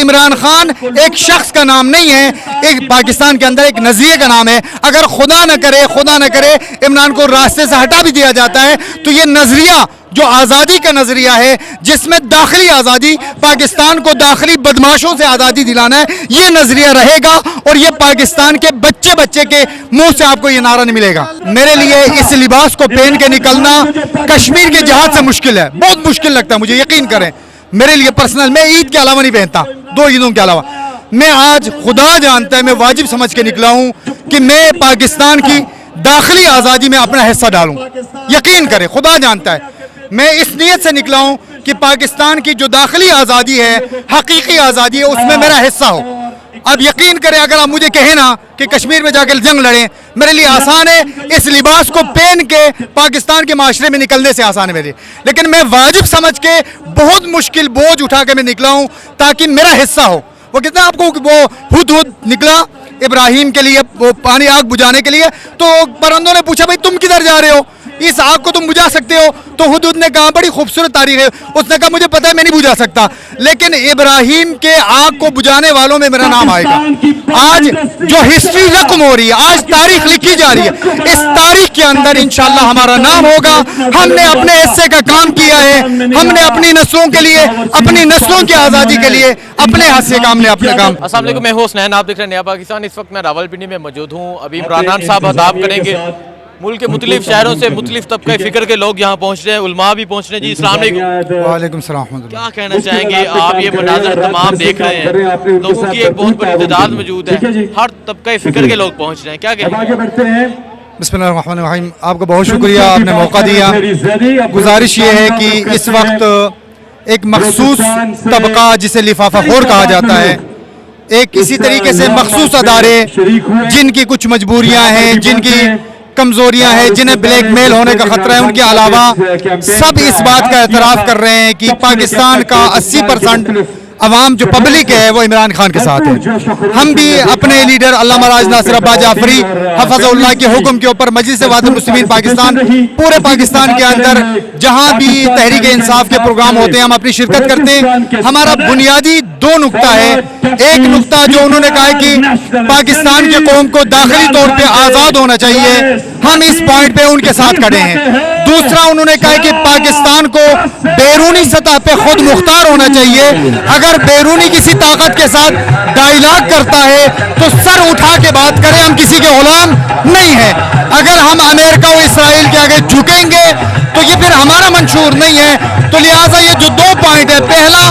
عمران خان ایک شخص کا نام نہیں ہے, ایک پاکستان کے اندر ایک نظریے کا نام ہے. اگر خدا نہ کرے عمران کو راستے سے ہٹا بھی دیا جاتا ہے تو یہ نظریہ جو آزادی کا نظریہ ہے, جس میں داخلی آزادی, پاکستان کو داخلی بدماشوں سے آزادی دلانا ہے, یہ نظریہ رہے گا. اور یہ پاکستان کے بچے کے منہ سے آپ کو یہ نعرہ نہیں ملے گا. میرے لیے اس لباس کو پہن کے نکلنا کشمیر کے جہاد سے مشکل ہے, بہت مشکل لگتا ہے مجھے, یقین کریں. میرے لیے پرسنل, میں عید کے علاوہ نہیں پہنتا, 2 عیدوں کے علاوہ. میں آج خدا جانتا ہے میں واجب سمجھ کے نکلا ہوں کہ میں پاکستان کی داخلی آزادی میں اپنا حصہ ڈالوں. یقین کریں, خدا جانتا ہے میں اس نیت سے نکلا ہوں کہ پاکستان کی جو داخلی آزادی ہے, حقیقی آزادی ہے, اس میں میرا حصہ ہو. اب یقین کریں اگر آپ مجھے کہیں نا کہ کشمیر میں جا کے جنگ لڑیں, میرے لیے آسان ہے. اس لباس کو پہن کے پاکستان کے معاشرے میں نکلنے سے آسان ہے میرے, لیکن میں واجب سمجھ کے بہت مشکل بوجھ اٹھا کے میں نکلا ہوں تاکہ میرا حصہ ہو. وہ کتنا آپ کو وہ ہد نکلا ابراہیم کے لیے, وہ پانی آگ بجھانے کے لیے, تو پرندوں نے پوچھا بھائی تم کدھر جا رہے ہو, اس آگ کو تم بجھا سکتے ہو؟ تو ہدہد نے کہا بڑی خوبصورت تاریخ ہے, اس نے کہا مجھے پتا ہے میں نہیں بجھا سکتا, لیکن ابراہیم کے آگ کو بجھانے والوں میں میرا نام آئے گا. آج جو ہسٹری رقم ہو رہی ہے, آج تاریخ لکھی جا رہی ہے, اس تاریخ کے اندر انشاءاللہ ہمارا نام ہوگا. ہم نے اپنے حصے کا کام کیا ہے, ہم نے اپنی نسلوں کے لیے, اپنی نسلوں کی آزادی کے لیے اپنے ہاتھ سے کام نے اپنے کام. السلام علیکم, میں حسین, آپ دیکھ رہے ہیں نیا پاکستان. اس وقت میں راولپنڈی میں موجود ہوں. ابھی عمران خان صاحب خطاب کریں گے. ملک کے مختلف شہروں سے مختلف طبقے فکر کے لوگ یہاں پہنچ رہے ہیں, علماء بھی پہنچ رہے ہیں. جی السلام علیکم. وعلیکم السلام. کیا کہنا چاہیں گے آپ, یہ مناظر تمام دیکھ رہے ہیں, لوگوں کی ایک بہت بڑی تعداد موجود ہے, ہر طبقے فکر کے لوگ پہنچ رہے ہیں, کیا کہیں گے؟ بسم اللہ الرحمن الرحیم. آپ کا بہت شکریہ, آپ نے موقع دیا. گزارش یہ ہے کہ اس وقت ایک مخصوص طبقہ جسے لفافہ خور کہا جاتا ہے, ایک اسی طریقے سے مخصوص ادارے جن کی کچھ مجبوریاں ہیں, جن کی کمزوریاں ہیں, جنہیں بلیک میل ہونے کا خطرہ ہے, ان کے علاوہ سب اس بات کا اعتراف کر رہے ہیں کہ پاکستان کا 80% عوام جو پبلک ہے وہ عمران خان کے ساتھ ہے. ہم بھی اپنے لیڈر علامہ راج ناصر عباس جعفری حفظ اللہ کے حکم کے اوپر مجلس وحدت المسلمین پاکستان, پورے پاکستان کے اندر جہاں بھی تحریک انصاف کے پروگرام ہوتے ہیں ہم اپنی شرکت کرتے ہیں. ہمارا بنیادی 2 نقطہ ہے. ایک نقطہ جو انہوں نے کہا ہے کہ پاکستان کے قوم کو داخلی طور پہ آزاد ہونا چاہیے, ہم اس پوائنٹ پہ ان کے ساتھ کھڑے ہیں. دوسرا انہوں نے کہا کہ پاکستان کو بیرونی سطح پہ خود مختار ہونا چاہیے. اگر بیرونی کسی طاقت کے ساتھ ڈائیلاگ کرتا ہے تو سر اٹھا کے بات کریں, ہم کسی کے غلام نہیں ہیں. اگر ہم امریکہ و اسرائیل کے آگے جھکیں گے تو یہ پھر ہمارا منشور نہیں ہے. تو لہٰذا یہ جو 2 پوائنٹ ہے, پہلا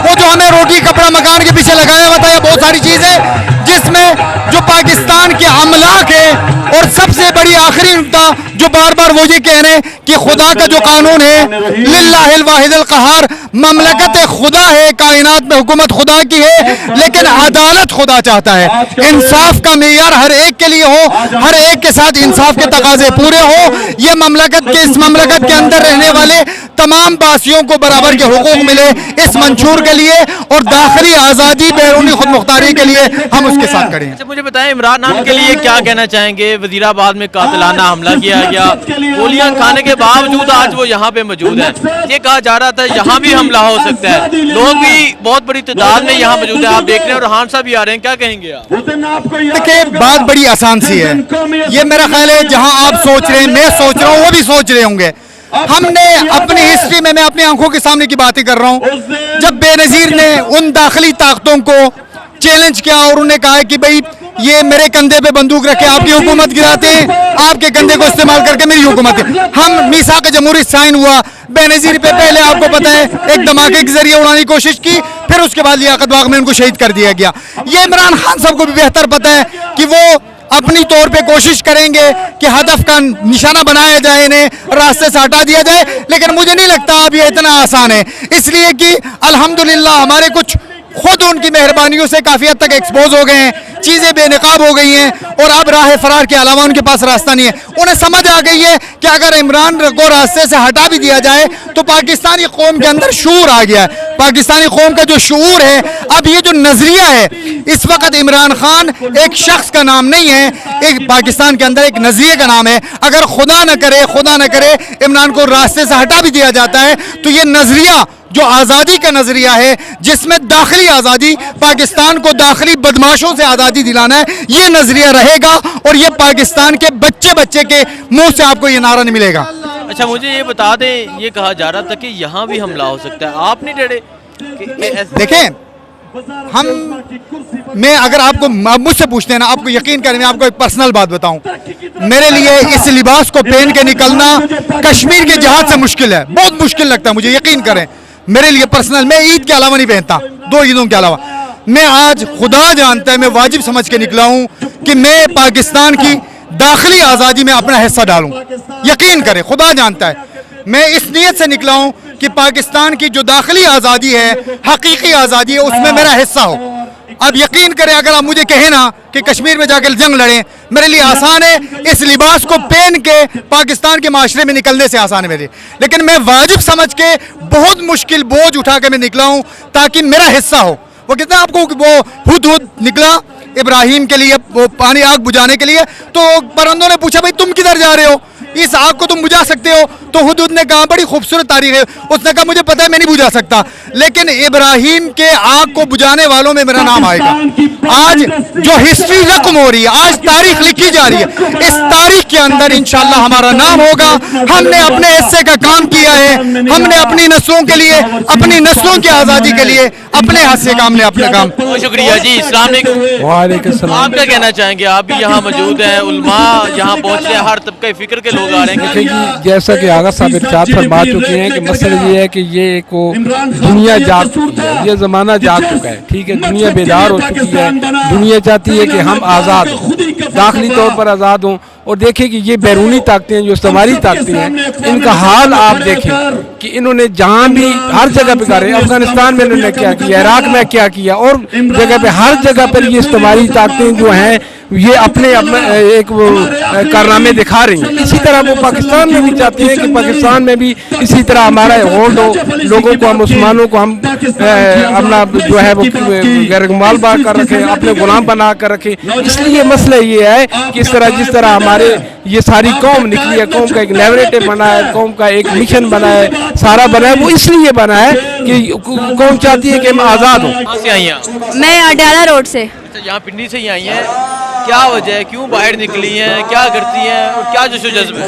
وہ جو ہمیں روٹی کپڑا مکان کے پیچھے لگایا ہوا تھا, یہ بہت ساری چیزیں جس میں جو پاکستان کے املاک ہے, اور سب سے بڑی آخری نقطہ جو بار بار وہ یہ کہہ رہے ہیں کہ خدا کا جو قانون ہے للہ الواحد القہار, مملکت خدا ہے, کائنات میں حکومت خدا کی ہے, لیکن عدالت خدا چاہتا ہے. انصاف کا معیار ہر ایک کے لیے ہو, ہر ایک کے ساتھ انصاف کے تقاضے پورے ہو. یہ مملکت کے, اس مملکت کے اندر رہنے والے تمام باسیوں کو برابر کے حقوق ملے, اس منشور کے لیے اور داخلی آزادی بیرونی خود مختاری کے لیے ہم اس کے ساتھ کھڑے ہیں. مجھے بتائیں عمران خان کے لیے کیا کہنا چاہیں گے؟ وزیر آباد میں قاتلانہ حملہ کیا گیا, گولیاں کھانے کے باوجود آج وہ یہاں پہ موجود ہیں. یہ کہا جا رہا تھا یہاں بھی حملہ ہو سکتا ہے, لوگ بھی بہت بڑی تعداد میں یہاں موجود ہیں, آپ دیکھ رہے ہیں, اور خان صاحب بھی آ رہے ہیں, کیا کہیں گے آپ؟ دیکھیں بات بڑی آسان سی ہے. یہ میرا خیال ہے جہاں آپ سوچ رہے ہیں, میں سوچ رہا ہوں, وہ بھی سوچ رہے ہوں گے. ہم نے اپنی ہسٹری میں اپنی آنکھوں کے سامنے کی باتیں کر رہا ہوں, جب بے نظیر نے ان داخلی طاقتوں کو چیلنج کیا اور انہوں نے کہا کہ بھئی یہ میرے کندھے پہ بندوق رکھے آپ کی حکومت گراتے ہیں, آپ کے کندھے کو استعمال کر کے میری حکومت ہے. ہم میثاق جمہوری سائن ہوا, بے نظیر پہ پہلے آپ کو پتہ ہے ایک دھماکے کے ذریعے اڑانے کی کوشش کی, پھر اس کے بعد لیاقت باغ میں ان کو شہید کر دیا گیا. یہ عمران خان صاحب کو بھی بہتر پتہ ہے کہ وہ اپنی طور پہ کوشش کریں گے کہ ہدف کا نشانہ بنایا جائے, انہیں راستے سے ہٹا دیا جائے, لیکن مجھے نہیں لگتا اب یہ اتنا آسان ہے. اس لیے کہ الحمدللہ ہمارے کچھ خود ان کی مہربانیوں سے کافی حد تک ایکسپوز ہو گئے ہیں, چیزیں بے نقاب ہو گئی ہیں, اور اب راہ فرار کے علاوہ ان کے پاس راستہ نہیں ہے. انہیں سمجھ آ گئی ہے کہ اگر عمران کو راستے سے ہٹا بھی دیا جائے تو پاکستانی قوم کے اندر شعور آ گیا ہے. پاکستانی قوم کا جو شعور ہے, اب یہ جو نظریہ ہے, اس وقت عمران خان ایک شخص کا نام نہیں ہے, ایک پاکستان کے اندر ایک نظریے کا نام ہے. اگر خدا نہ کرے عمران کو راستے سے ہٹا بھی دیا جاتا ہے تو یہ نظریہ جو آزادی کا نظریہ ہے جس میں داخلی آزادی، پاکستان کو داخلی بدماشوں سے آزادی دلانا ہے، یہ نظریہ رہے گا اور یہ پاکستان کے بچے کے منہ سے آپ کو یہ نعرہ نہیں ملے گا۔ اچھا مجھے یہ بتا دیں، یہ کہا جا رہا تھا کہ یہاں بھی حملہ ہو سکتا ہے، آپ نہیں ڈرے؟ دیکھیں میں اگر آپ کو مجھ سے پوچھتے ہیں نا، آپ کو یقین کریں، میں آپ کو ایک پرسنل بات بتاؤں، میرے لیے اس لباس کو پہن کے نکلنا کشمیر کے جہاد سے مشکل ہے، بہت مشکل لگتا ہے مجھے، یقین کریں میرے لیے پرسنل، میں عید کے علاوہ نہیں پہنتا، 2 عیدوں کے علاوہ۔ میں آج خدا جانتا ہے میں واجب سمجھ کے نکلا ہوں کہ میں پاکستان کی داخلی آزادی میں اپنا حصہ ڈالوں، یقین کریں خدا جانتا ہے میں اس نیت سے نکلا ہوں کہ پاکستان کی جو داخلی آزادی ہے، حقیقی آزادی ہے، اس میں میرا حصہ ہو۔ اب یقین کریں اگر آپ مجھے کہیں نا کہ کشمیر میں جا کے جنگ لڑیں، میرے لیے آسان ہے، اس لباس کو پہن کے پاکستان کے معاشرے میں نکلنے سے آسان ہے میرے، لیکن میں واجب سمجھ کے بہت مشکل بوجھ اٹھا کے میں نکلا ہوں تاکہ میرا حصہ ہو۔ وہ کہتے ہیں آپ کو وہ ہد نکلا ابراہیم کے لیے، وہ پانی آگ بجھانے کے لیے، تو پرندوں نے پوچھا بھائی تم کدھر جا رہے ہو، اس آگ کو تم بجھا سکتے ہو؟ تو ہدہد نے کہا بڑی خوبصورت تاریخ ہے، اس نے کہا مجھے پتہ ہے میں نہیں بجھا سکتا، لیکن ابراہیم کے آگ کو بجھانے والوں میں میرا نام آئے گا۔ آج جو ہسٹری رقم ہو رہی ہے، آج تاریخ لکھی جا رہی ہے، اس تاریخ کے اندر انشاءاللہ ہمارا نام ہوگا۔ ہم نے اپنے حصے کا کام کیا ہے، ہم نے اپنی نسلوں کے لیے، اپنی نسلوں کی آزادی کے لیے اپنے حصے کا ہم نے اپنا کام۔ بہت شکریہ جی، السلام علیکم۔ وعلیکم السلام۔ آپ کیا کہنا چاہیں گے؟ آپ بھی یہاں موجود ہیں، علماء یہاں پہنچے ہیں، ہر طبقہ فکر کے لوگ آ رہے ہیں۔ دیکھیں جی، جیسا کہ آغا صاحب ارشاد فرما چکے ہیں کہ مسئلہ یہ ہے کہ یہ ایک دنیا جاگ چکی ہے، یہ زمانہ جاگ چکا ہے، ٹھیک ہے، دنیا بیدار ہو چکی ہے، دنیا چاہتی ہے کہ ہم آزاد ہوں، داخلی طور پر آزاد ہوں، اور دیکھیں کہ یہ بیرونی طاقتیں جو استعماری طاقتیں ہیں، ان کا حال آپ دیکھیں کہ انہوں نے جہاں بھی ہر جگہ پہ کر رہے ہیں، افغانستان میں انہوں نے کیا کیا، عراق میں کیا کیا، اور جگہ پہ ہر جگہ پر یہ استعماری طاقتیں جو ہیں یہ اپنے ایک کارنامے دکھا رہی ہیں۔ اسی طرح وہ پاکستان میں بھی چاہتے ہیں کہ پاکستان میں بھی اسی طرح ہمارا ہولڈ ہو، لوگوں کو، ہم مسلمانوں کو ہم اپنا جو ہے وہ غیر مال بار کر رکھیں، اپنے غلام بنا کر رکھیں۔ اس لیے مسئلہ یہ ہے کہ جس طرح ہمارے یہ ساری قوم نکلی ہے، قوم کا ایک نیریٹو بنا ہے، قوم کا ایک مشن بنا ہے، سارا بنا ہے، وہ اس لیے بنا ہے کہ قوم چاہتی ہے کہ ہم آزاد ہوں۔ کہاں سے آئی ہیں؟ میں اڈیالہ روڈ سے۔ یہاں پنڈی سے ہی آئی ہیں، کیا وجہ ہے، کیوں باہر نکلی ہیں، کیا کرتی ہیں اور کیا جوش و جذب ہے؟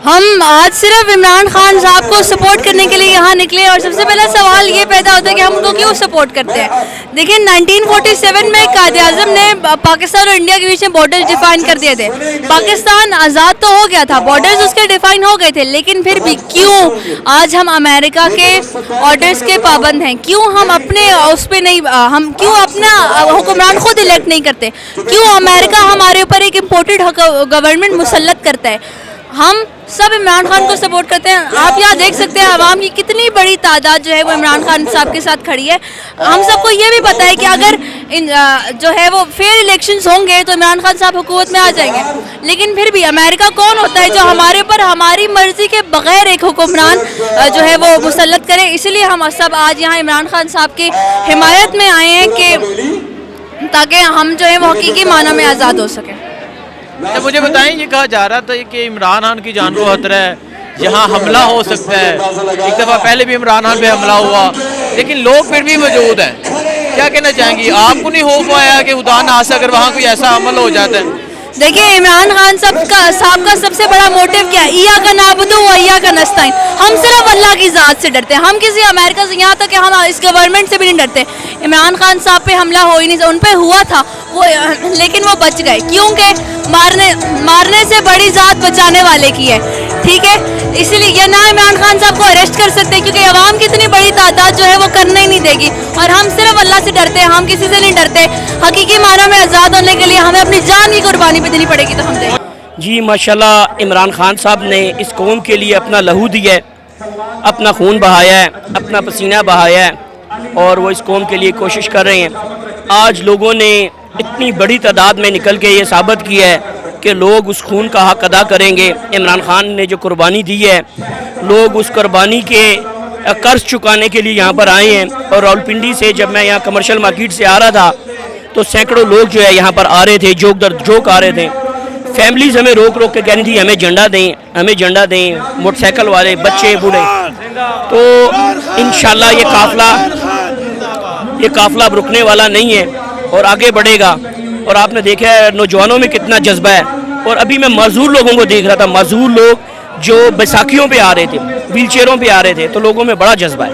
ہم آج صرف عمران خان صاحب کو سپورٹ کرنے کے لیے یہاں نکلے، اور سب سے پہلا سوال یہ پیدا ہوتا ہے کہ ہم ان کو کیوں سپورٹ کرتے ہیں۔ دیکھیں 1947 میں قائد اعظم نے پاکستان اور انڈیا کے بیچ میں بارڈرز ڈیفائن کر دیے تھے۔ پاکستان آزاد تو ہو گیا تھا، بارڈرز اس کے ڈیفائن ہو گئے تھے، لیکن پھر بھی کیوں آج ہم امریکہ کے آرڈرز کے پابند ہیں؟ کیوں ہم اپنے اس پہ نہیں، ہم کیوں اپنا حکمران خود الیکٹ نہیں کرتے؟ کیوں امریکہ ہمارے اوپر ایک امپورٹڈ گورنمنٹ مسلط کرتا ہے؟ ہم سب عمران خان کو سپورٹ کرتے ہیں۔ آپ یہاں دیکھ سکتے ہیں عوام کی کتنی بڑی تعداد جو ہے وہ عمران خان صاحب کے ساتھ کھڑی ہے۔ ہم سب کو یہ بھی پتہ ہے کہ اگر جو ہے وہ فیئر الیکشنز ہوں گے تو عمران خان صاحب حکومت میں آ جائیں گے، لیکن پھر بھی امریکہ کون ہوتا ہے جو ہمارے اوپر ہماری مرضی کے بغیر ایک حکمران جو ہے وہ مسلط کرے؟ اسی لیے ہم سب آج یہاں عمران خان صاحب کی حمایت میں آئے ہیں کہ تاکہ ہم جو ہے وہ حقیقی معنی میں آزاد ہو سکیں۔ مجھے بتائیں، یہ کہا جا رہا تھا کہ عمران خان کی جان کو خطرہ ہے، یہاں حملہ ہو سکتا ہے، ایک دفعہ پہلے بھی عمران خان پہ حملہ ہوا، لیکن لوگ پھر بھی موجود ہیں، کیا کہنا چاہیں گی؟ آپ کو نہیں خوف آیا کہ خدا نخواستہ اگر وہاں کوئی ایسا عمل ہو جاتا ہے؟ دیکھیں عمران خان صاحب کا سب سے بڑا موٹیو کیا ہے؟ ایاک نعبد و ایاک نستعین، ہم صرف اللہ کی ذات سے ڈرتے ہیں، ہم کسی امریکہ سے، یہاں تک کہ ہم اس گورنمنٹ سے بھی نہیں ڈرتے۔ عمران خان صاحب پہ حملہ ہو ہی نہیں، ان پہ ہوا تھا وہ، لیکن وہ بچ گئے کیونکہ مارنے سے بڑی ذات بچانے والے کی ہے، ٹھیک ہے؟ اسی لیے یہ نہ عمران خان صاحب کو اریسٹ کر سکتے کیونکہ عوام کی اتنی بڑی تعداد جو ہے وہ کرنے ہی نہیں دے گی، اور ہم صرف اللہ سے ڈرتے ہیں، ہم کسی سے نہیں ڈرتے۔ حقیقی معنی میں آزاد ہونے کے لیے ہمیں اپنی جان کی قربانی بھی دینی پڑے گی، تو ہم دیں گے۔ جی ماشاءاللہ عمران خان صاحب نے اس قوم کے لیے اپنا لہو دیا ہے، اپنا خون بہایا ہے، اپنا پسینہ بہایا ہے، اور وہ اس قوم کے لیے کوشش کر رہے ہیں۔ آج لوگوں نے اتنی بڑی تعداد میں نکل کے یہ ثابت کیا ہے کہ لوگ اس خون کا حق ادا کریں گے۔ عمران خان نے جو قربانی دی ہے، لوگ اس قربانی کے قرض چکانے کے لیے یہاں پر آئے ہیں۔ اور راولپنڈی سے جب میں یہاں کمرشل مارکیٹ سے آ رہا تھا تو سینکڑوں لوگ جو ہے یہاں پر آ رہے تھے، جوک در جوک آ رہے تھے، فیملیز ہمیں روک روک کے کہہ رہی تھی ہمیں جھنڈا دیں، ہمیں جھنڈا دیں، موٹر سائیکل والے، بچے، بوڑھے۔ تو انشاءاللہ یہ قافلہ اب رکنے والا نہیں ہے اور آگے بڑھے گا. اور آپ نے دیکھا ہے نوجوانوں میں کتنا جذبہ ہے. اور ابھی میں معذور لوگوں کو دیکھ رہا تھا, معذور لوگ جو بیساکھیوں پہ آ رہے تھے, ویل چیئروں پہ آ رہے تھے, تو لوگوں میں بڑا جذبہ ہے.